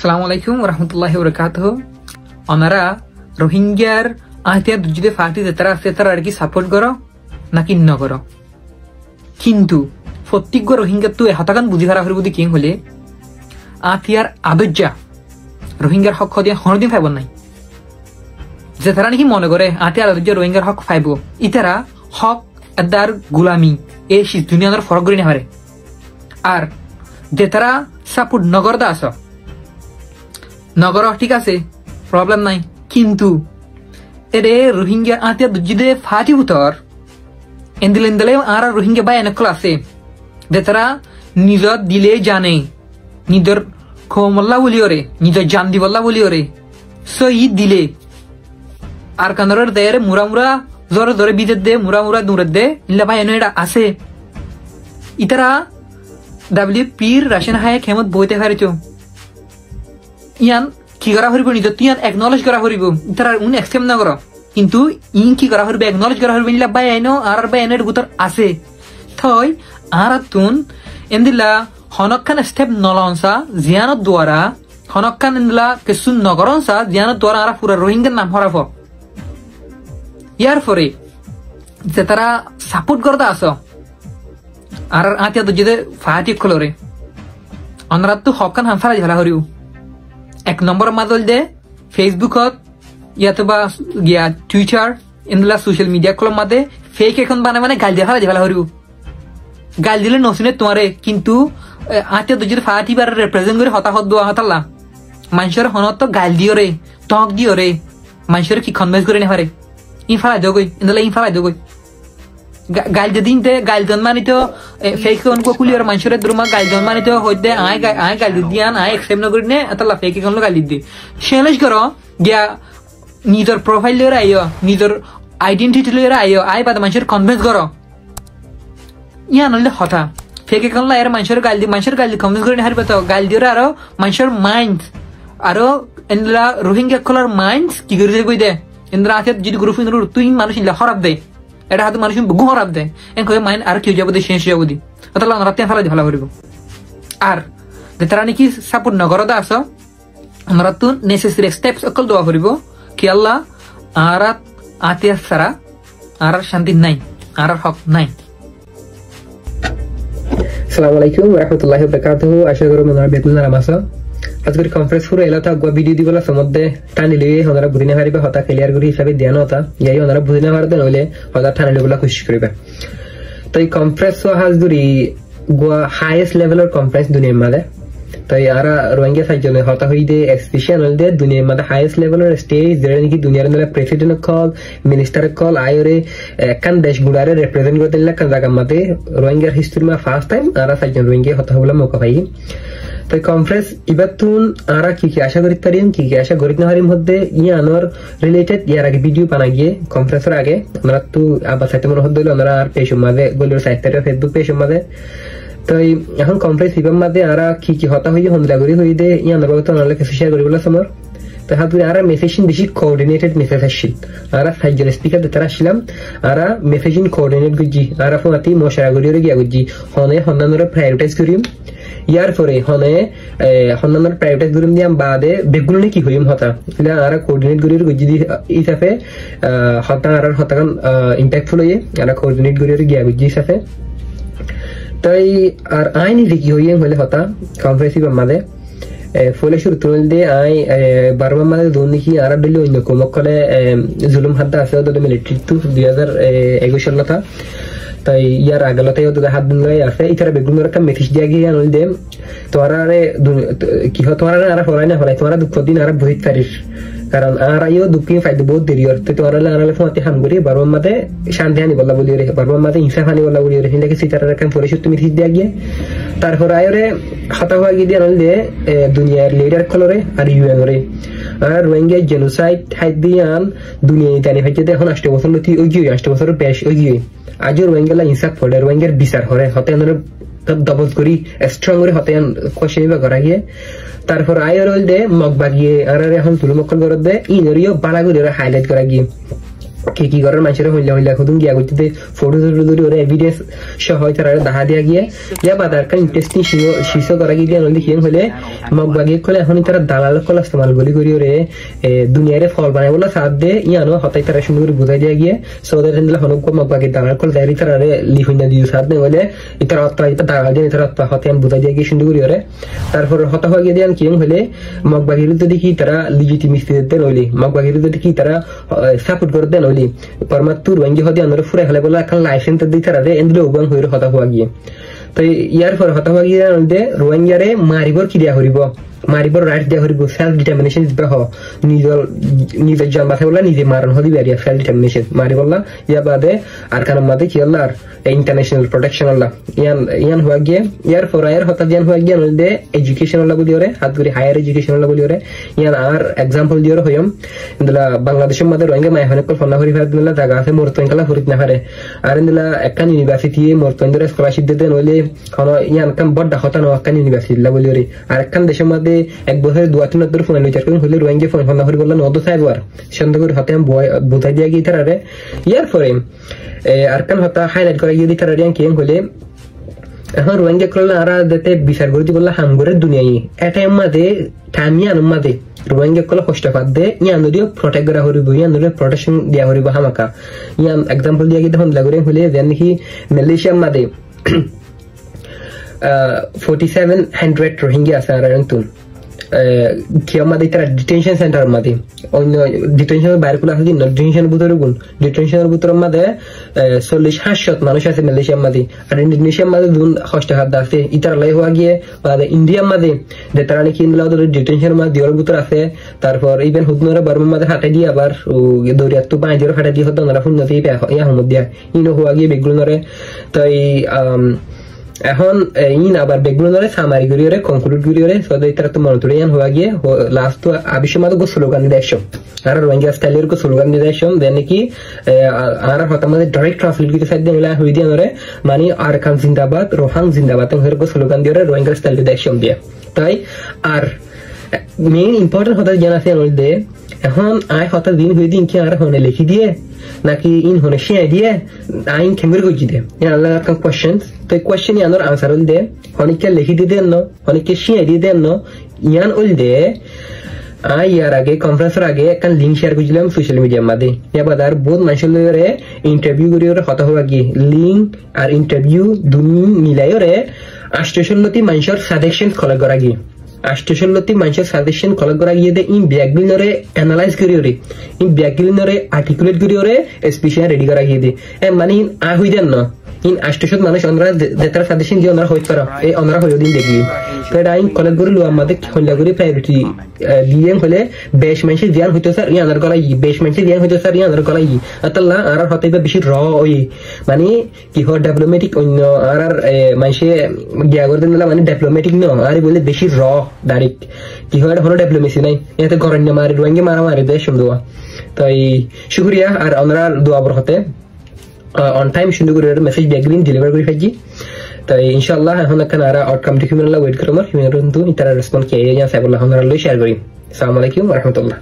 আসসালামু আলাইকুম রহমতুল্লাহি ওয়াবারাকাতুহু। ওনারা রোহিঙ্গার আহতিয়া দুজিদে ফাটি তারা আছে তারা আর কি সাপোর্ট করো নাকি ন করো, কিন্তু প্রত্যেক রোহিঙ্গার তো হতাকান বুঝি হারা হরিবুদি কিং হলে আহতিয়ার আদর্যা রোহিঙ্গার হক দিয়ে হরদিন ফাইব নাই, যে তারা নাকি মনে করে আহতিয়ার আদর্যা রোহিঙ্গার হক ফাইব ইতারা হক এদার গুলামি এই দুনিয়ার ফরক করে নেহারে। আর যে তারা সাপোর্ট নগরদা আস নগর ঠিক আছে প্রবলেম নাই, কিন্তু এরে রোহিঙ্গা আতিয়া দুজিদে ফাটি উতর এন্দিলে আর রোহিঙ্গা বাই এনেকল আছে যে তারা নিজর দিলে জানে নিজর খোমল্লা বলিও রে নিজর জান দিবল্লা বলিও রে সই দিলে আর কানরের দেয় মুরা মুরা জোরে জোরে বিদের দে মুরা মুরা দূরের দে ইল্লা ভাই এনে এটা আছে ইতারা WPর রাশিয়ান হায় খেমত বইতে পারিত ইয়ান কি করা হরিব নিজে তুই একনলেজ করা হরিব তারা উন এক্সেপ্ট না কর, কিন্তু ইন কি করা হরিব একনলেজ করা হরিব ইল্লা বাই আইনো আর বাই এনের গুতর আছে থই আর তুন এন্দিলা হনকখান স্টেপ নলনসা জিয়ানত দ্বারা হনকখান এন্দিলা কিছু নগরনসা জিয়ানত দ্বারা আর পুরা রোহিঙ্গার নাম হরাফ ইয়ার পরে যে তারা সাপোর্ট করতে আস আর আতিয়া তো যদি ফাটি খোলরে অনরা তো হকান হামফারা ঝালা হরিও এক নম্বর মাদল দে ফেসবুকত ইয়াতো বা গিয়া টুইটার ইনলা সোশ্যাল মিডিয়া কলম মাদে ফেক এখন মানে গাল দিয়ে ফেলা ঝালা হরিও গাল দিলে নসিনে তোমারে, কিন্তু আতিয়া তো যদি ফাটি বার রিপ্রেজেন্ট করে হতাহত দোয়া হতাল্লা মানুষের হনত তো গাল দিও রে টক দিও রে মানুষের কি কনভিন্স করে নেহারে ই ফেলা দগই ইনলা ই ফেলা দগই গাল দিন গাল জন মানিত ফেক কোন কুলিয়র মানুষের দ্রুমা গাল জন মানিত হইতে আয় গাল দিয়ান আয় একসেপ্ট নকরি নে আতাল্লা ফেক কোন গাল দি চ্যালেঞ্জ করো গিয়া নিজের প্রোফাইল লইরা আইও নিজের আইডেন্টিটি লইরা আইও আয় বাদ মানুষের কনভিন্স করো ইয়া নলে হতা ফেক কোন লা এর মানুষের গাল দি কনভিন্স করে হারবে তো গাল দিরা আরো মানুষের মাইন্ড আরো এনলা রোহিঙ্গা কলার মাইন্ড কি করে যাই কই দে এনরা আছে যদি গ্রুপ ইন তুই মানুষ ইলা খারাপ দে এটা হাতে মানুষ বহু খারাপ দেয় এন কয়ে মাইন্ড আর কেউ যাবো শেষ যাবো দি অতলা রাতে ফেলা ভালো করিব। আর যে তারা নাকি সাপোর্ট নগরদা আস আমরা তো নেসেসারি স্টেপস অকল দেওয়া করিব কি আল্লাহ আর আতিয়া সারা আর শান্তি নাই আর হক নাই। আসসালামু আলাইকুম রাহমাতুল্লাহি ওয়া বারাকাতুহু। আশা করি আপনারা বেতন আরাম আছো। আজকের কনফারেন্স পুরো এলাকা আগুয়া ভিডিও দিবলা সমধ্যে টানিলে ওনারা বুঝিনা হারিবে হতা ক্লিয়ার করি হিসাবে ধ্যান হতা যাই ওনারা বুঝিনা হারতে নইলে হতা টানিলে বলা খুশি করিবে। তো এই কনফারেন্স হাজদুরি গোয়া হাইয়েস্ট লেভেলের কনফারেন্স দুনিয়ার মাঝে তো আরা রোহিঙ্গা সাইজনে হতা হইদে স্পেশাল হইদে দুনিয়ার মাঝে হাইয়েস্ট লেভেলের স্টেজ যেটা নাকি দুনিয়ার মধ্যে প্রেসিডেন্ট কল মিনিস্টার কল আয়রে কান দেশ গুলারে রিপ্রেজেন্ট করতে লাগান জায়গার মাঝে রোহিঙ্গার হিস্ট্রি মা ফার্স্ট টাইম আরা সাইজন রোহিঙ্গা হতা হবলা মৌকা পাই। তো কনফারেন্স এবার তুন আরা কি আশা করি পারিম কি আশা করি না হারিম মধ্যে ইয়ানোর রিলেটেড ইয়ার আগে ভিডিও বানা গিয়ে কনফারেন্সের আগে আমরা তো আবার সাইতে মনে হদ আমরা আর পেশ মাঝে গলির সাইতে ফেসবুক পেশ মাঝে তো এখন কনফারেন্স ইবার মাঝে আরা কি হতা হয়ে হন্দলা করি হয়ে দে ইয়ানোর বাবদ অনেক কিছু শেয়ার করি বলে সমর তো হাত আরা মেসেজিং বেশি কোঅর্ডিনেটেড মেসেজ আসছিল আরা সাইজন স্পিকার তারা আসলাম আরা মেসেজিং কোঅর্ডিনেট গুজি আরা ফোনাতি মশারা করি গিয়া গুজি হনে হন্দানোর প্রায়োরিটাইজ করিম ইয়ার পরে হনে হন্দানোর প্রায়োরিটাইজ করিম দিয়াম বাদে বেগুলো কি হইম হতা এটা আরা কোঅর্ডিনেট করি গুজি হিসাবে হতা আর হতাকান ইম্প্যাক্টফুল হয়ে আরা কোঅর্ডিনেট করি গিয়া গুজি হিসাবে তাই আর আইনি যে কি হইম হলে হতা কনফারেন্সিভ মাঝে ফলে শুরু তুল দিয়ে আই বারবার মাঝে দোন দেখি আর দিলে অন্য কমকলে জুলুম হাত আছে মিলিটারি তো 2021 সাল কথা তাই ইয়ার আগলতে হাত দিন আছে ইতারা বেগুনের একটা মেসেজ দিয়া গিয়ে আনল দে তোরারে কি হয় তোরা আর হরাই না হরাই তোরা দুঃখ দিন আর বহিত পারিস কারণ আর আইও দুঃখী ফাইদে বহুত দেরি হতে তোরা আনালে ফোনতে হাম করি বারবার মাঝে শান্তি হানি বলা বলি রে বারবার মাঝে ইনসাফ হানি বলা বলি রে হিন্দাকে সিতারা কাম ফলে শুট মেসেজ দিয়া গিয়ে তারপর আয়রে হাতা হওয়া গিয়ে আনল দে দুনিয়ার লিডার কলরে আর ইউএন রে আর রোহিঙ্গা জেনোসাইড হাইদ দিয়ান দুনিয়া জানি হইতে এখন 8 বছর লতি ওই গিয়ে 8 বছর পেশ ওই গিয়ে আজও রোহিঙ্গালা ইনসাফ ফলে রোহিঙ্গার বিচার হরে হতে দবজ করি স্ট্রং করে হতে কোশ্চেন বা করা গিয়ে তারপর আয়র দে মগ বাগিয়ে আর এখন তুলু মক্কল করে দে ইনরিও বালা করে হাইলাইট করা গিয়ে কি করার মানুষের হইলা খুদুন গিয়া করতে ফটো ধরে ওরা এভিডেন্স সহ তারা দেখা দিয়া গিয়ে ইয়া বাদ আর ইন্টারেস্টিং শিশো করা গিয়ে নদী খেয়ে হলে মগবাগি কলে এখন তারা দালাল কল ইস্তেমাল করি ওরে দুনিয়ারে ফল বানাই বলে সাথ দে ইয়ানো হতাই তারা সুন্দর করে বুঝাই দিয়া গিয়ে সৌদের দিলে হনুক মগবাগি দালাল কল দাঁড়িয়ে তারা লিখুন দিয়ে সাথ দেয় বলে ইতার হত্যা দালাল দিয়ে তারা হতে বুঝাই দিয়া গিয়ে সুন্দর করি ওরে তারপর হতা হয়ে গিয়ে দেন কি হলে মগবাগির যদি কি তারা লিজিটিমিস্তি দিতে নইলি মগবাগির যদি কি তারা সাপোর্ট করে দেন নইলি পরমাত্মুর ওয়াঙ্গি হদি আমরা ফুরে খেলে বলে এখন লাইসেন্স দিতে তারা এন্দ্রে উবাং হইর হতা হওয়া গিয়ে তো ইয়ার পর হতা হওয়া গিয়ে রোহিঙ্গারে মারিবর কি দিয়া হরিব মারিবর রাইট দিয়া হরিব সেলফ ডিটারমিনেশন দিবে হ নিজের জান বাঁচা বললা নিজে মারণ হদি বেরিয়া সেলফ ডিটারমিনেশন মারি বললা ইয়া বাদে আর কারণ মাদে কি আল্লাহ আর ইন্টারন্যাশনাল প্রোটেকশন আল্লাহ ইয়ান হওয়া গিয়ে ইয়ার পর আয়ের হতা দিয়ান হওয়া গিয়ে নদে এডুকেশন আল্লাহ বলি ওরে হাত করে হায়ার এডুকেশন আল্লাহ বলি ওরে ইয়ান আর এক্সাম্পল দিয়ে হইম ইন্দলা বাংলাদেশের মধ্যে রোহিঙ্গা মাইফানে কল ফন্না হরি ফাদ দিলা জায়গা আছে মোরতনকালা ফরিদ না পারে আর ইন্দলা একখান ইউনিভার্সিটি মোরতনদের স্কলারশিপ দিতে নইলে কোনো ইয়ান কাম বড় হতা ন একখান ইউনিভার্সিটি আল্লাহ বলি ওরে আর একখান দেশের মধ্যে এক বছর 2-3 ফোন বিচার করুন হলে রোহিঙ্গা ফোন ফন্না হরি বললা নদ সাইবার সন্দেহ করে হতে আমি বুঝাই দিয়া গিয়ে তারা ইয়ার পরে আর কান হতা হাইলাইট করা গিয়ে তারা কি হলে এখন রোহিঙ্গা করলে আর যাতে বিচার করে দি বললা হামগরের দুনিয়ায় এটা মাঝে টাইমিয়ান মাঝে রোহিঙ্গা করলে কষ্ট পাত দে ইয়ান যদিও প্রটেক্ট করা হরিব ইয়ান যদিও প্রটেকশন দিয়া হরিব হামাকা ইয়ান এক্সাম্পল দিয়া গিয়ে দেখুন লাগরে হলে যেন নাকি মালয়েশিয়ার মাঝে 4700 রোহিঙ্গা আছে আর তুম কিয় মাদে তারা ডিটেনশন সেন্টার মাদে অন্য ডিটেনশনের বাইরে খোলা আছে ডিটেনশনের ভিতরে গুণ ডিটেনশনের ভিতরে মাদে 40-50 মানুষ আছে মালয়েশিয়ার মাদে আর ইন্দোনেশিয়ার মাদে দুন কষ্ট হাত আছে ইতার লাই হওয়া গিয়ে বাদে ইন্ডিয়ার মাদে যে তারা নাকি ইন্দিলা ডিটেনশনের মাদে দিওর ভিতরে আছে তারপর ইভেন হুদনরা বার্মার মাদে হাঁটাই দিয়ে আবার দরিয়াত তো বাঁ দিওর হাঁটাই দিয়ে হতো ওনারা ফুন্নতি ইয়া হমদ দিয়া ইনো হওয়া গিয়ে বেগুলোরে তাই এখন ইন আবার বেগুলোরে সামারি গরিয়রে কনক্লুড গরিয়রে সদাই তারা তো মনতরিয়ান হওয়া গিয়ে লাস্ট তো আবিষ্মাদ গো স্লোগান দিয়ে আসো আর রোহিঙ্গা স্টাইলের গো স্লোগান দিয়ে আসো দেন কি আর হতা মানে ডাইরেক্ট ট্রান্সলেট করে সাইড দিয়ে হই দিয়ে নরে মানে আরকান জিন্দাবাদ রোহাং জিন্দাবাদ এর গো স্লোগান দিয়ে রোহিঙ্গা স্টাইল দিয়ে আসো দিয়ে তাই আর মেইন ইম্পর্টেন্ট হতা জানা আছে নলদে এখন আই হতা দিন হই দিন কি আর হনে লিখি দিয়ে নাকি ইন হনে শেয়ার দিয়ে আইন কেমর গজি দে আল্লাহ কাম কোশ্চেনস তো কোশ্চেন ইয়ানোর আনসার হল দে অনেককে লিখি দিয়ে দেন না অনেককে শেয়ার দিয়ে দেন না ইয়ান হল দে ইয়ার আগে কনফারেন্সের আগে একটা লিঙ্ক শেয়ার করেছিলাম সোশ্যাল মিডিয়ার মাঝে এবার আর বহুত মানুষের লগে ইন্টারভিউ করি ওরা কথা হওয়া গিয়ে লিঙ্ক আর ইন্টারভিউ দুনি মিলাই ওরে 68 মানুষের সাজেশন কালেক্ট করা গিয়ে 68 মানুষের সাজেশন কালেক্ট করা গিয়ে দে ইন ব্যাকগ্রাউন্ডরে অ্যানালাইজ করি ওরে ইন ব্যাকগ্রাউন্ডরে আর্টিকুলেট করি ওরে স্পেশাল রেডি করা গিয়ে দে মানে আ হই দেন না ইন 68 মানুষ আমরা যেটার সাজেশন দিয়ে আমরা হইত পারা এই আমরা হইও দিন দেখলি তো এটা আইন কালেক্ট করে লো আমাদের হইলা করে প্রায়োরিটি দিয়ে হলে বেশ মানুষ জ্ঞান হইতো স্যার ইয়ানার গলাই বেশ মানুষ জ্ঞান হইতো স্যার ইয়ানার গলাই আতাল্লাহ আর হতে বেশি র ওই মানে কি হয় ডেভেলপমেন্টিক অন্য আর মানুষে গিয়া করে দিন মানে ডেভেলপমেন্টিক ন আর বলে বেশি র ডাইরেক্ট কি হয় হলো ডেভেলপমেন্সি নাই এতে গরন্য মারি রোহিঙ্গা মারামারি দেশ সুন্দর তাই শুকরিয়া আর আমরা দোয়া বর হতে অন টাইম সুন্দর করে মেসেজ ব্যাকগ্রাউন্ড ডেলিভার করে ফেলছি তাই ইনশাআল্লাহ এখন একটা আর আউটকাম ডকুমেন্ট ওয়েট করব হিমের কিন্তু ইতারা রেসপন্স কে ইয়া সাইবুল্লাহ আমরা শেয়ার করি আসসালামু আলাইকুম ওয়া রাহমাতুল্লাহ